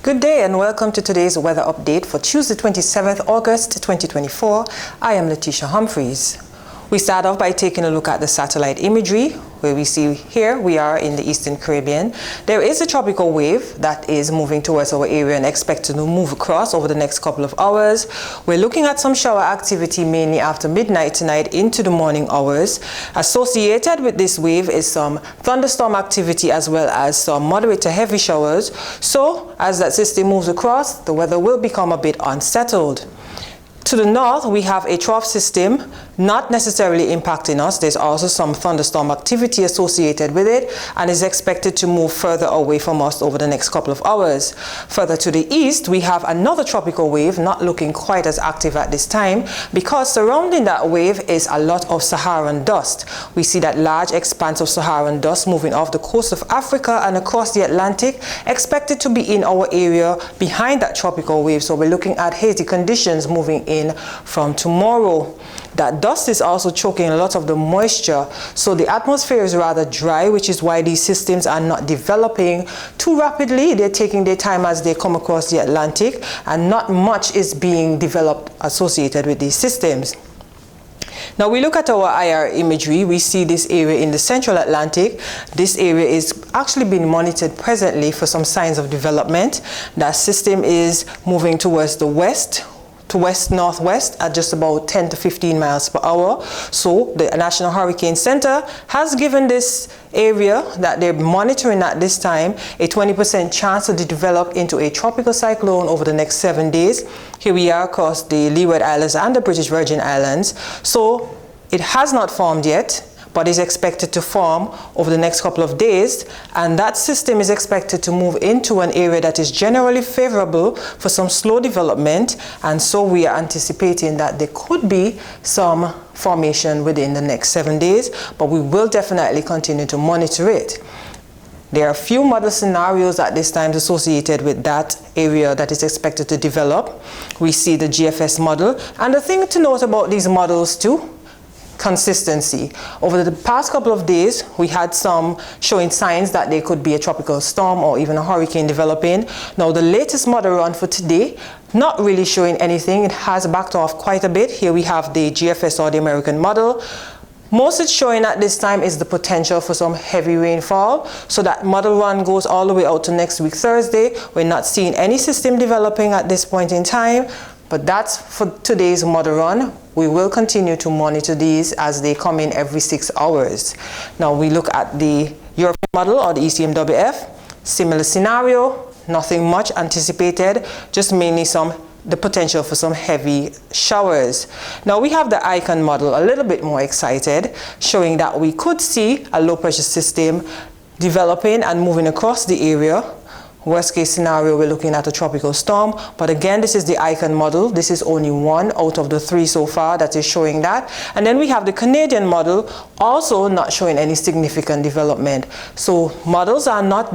Good day and welcome to today's weather update for Tuesday 27th August 2024. I am Letitia Humphreys. We start off by taking a look at the satellite imagery, where we see here we are in the Eastern Caribbean. There is a tropical wave that is moving towards our area and expected to move across over the next couple of hours. We're looking at some shower activity mainly after midnight tonight into the morning hours. Associated with this wave is some thunderstorm activity as well as some moderate to heavy showers. So as that system moves across, the weather will become a bit unsettled. To the north, we have a trough system not necessarily impacting us. There's also some thunderstorm activity associated with it and is expected to move further away from us over the next couple of hours. Further to the east, we have another tropical wave not looking quite as active at this time because surrounding that wave is a lot of Saharan dust. We see that large expanse of Saharan dust moving off the coast of Africa and across the Atlantic, expected to be in our area behind that tropical wave. So we're looking at hazy conditions moving in from tomorrow. That dust is also choking a lot of the moisture, so the atmosphere is rather dry, which is why these systems are not developing too rapidly. They're taking their time as they come across the Atlantic, and not much is being developed associated with these systems. Now we look at our IR imagery, we see this area in the central Atlantic. This area is actually being monitored presently for some signs of development. That system is moving towards the west to west-northwest at just about 10 to 15 miles per hour. So the National Hurricane Center has given this area that they're monitoring at this time a 20% chance to develop into a tropical cyclone over the next 7 days. Here we are across the Leeward Islands and the British Virgin Islands. So it has not formed yet, but is expected to form over the next couple of days, and that system is expected to move into an area that is generally favorable for some slow development, and so we are anticipating that there could be some formation within the next 7 days, but we will definitely continue to monitor it. There are a few model scenarios at this time associated with that area that is expected to develop. We see the GFS model, and the thing to note about these models too, consistency. Over the past couple of days, we had some showing signs that there could be a tropical storm or even a hurricane developing. Now, the latest model run for today, not really showing anything. It has backed off quite a bit. Here we have the GFS or the American model. Most it's showing at this time is the potential for some heavy rainfall. So that model run goes all the way out to next week, Thursday. We're not seeing any system developing at this point in time. But that's for today's model run. We will continue to monitor these as they come in every 6 hours. Now we look at the European model or the ECMWF. Similar scenario, nothing much anticipated, just mainly the potential for some heavy showers. Now we have the ICON model a little bit more excited, showing that we could see a low pressure system developing and moving across the area. Worst case scenario, we're looking at a tropical storm, but again, this is the ICON model. This is only one out of the 3 so far that is showing that. And then we have the Canadian model, also not showing any significant development. So models are not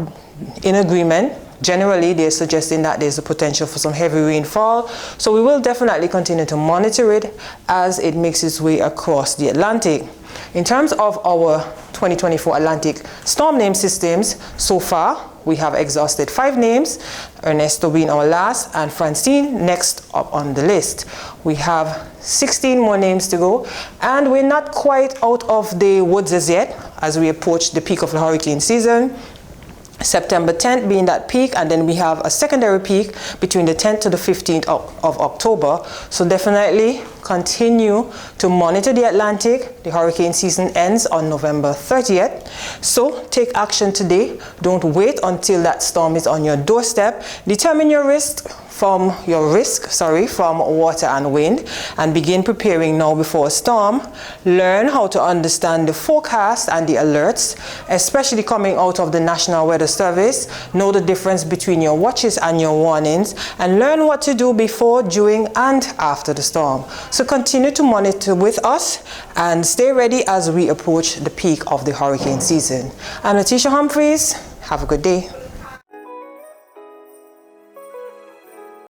in agreement. Generally, they're suggesting that there's a potential for some heavy rainfall. So we will definitely continue to monitor it as it makes its way across the Atlantic. In terms of our 2024 Atlantic storm name systems, so far we have exhausted 5 names, Ernesto being our last and Francine next up on the list. We have 16 more names to go, and we're not quite out of the woods as yet as we approach the peak of the hurricane season. September 10th being that peak, and then we have a secondary peak between the 10th to the 15th of October. So definitely continue to monitor the Atlantic. The hurricane season ends on November 30th. So take action today. Don't wait until that storm is on your doorstep. Determine your risk from water and wind, and begin preparing now before a storm. Learn how to understand the forecast and the alerts, especially coming out of the National Weather Service. Know the difference between your watches and your warnings, and learn what to do before, during, and after the storm. So continue to monitor with us and stay ready as we approach the peak of the hurricane season. I'm Letitia Humphreys. Have a good day.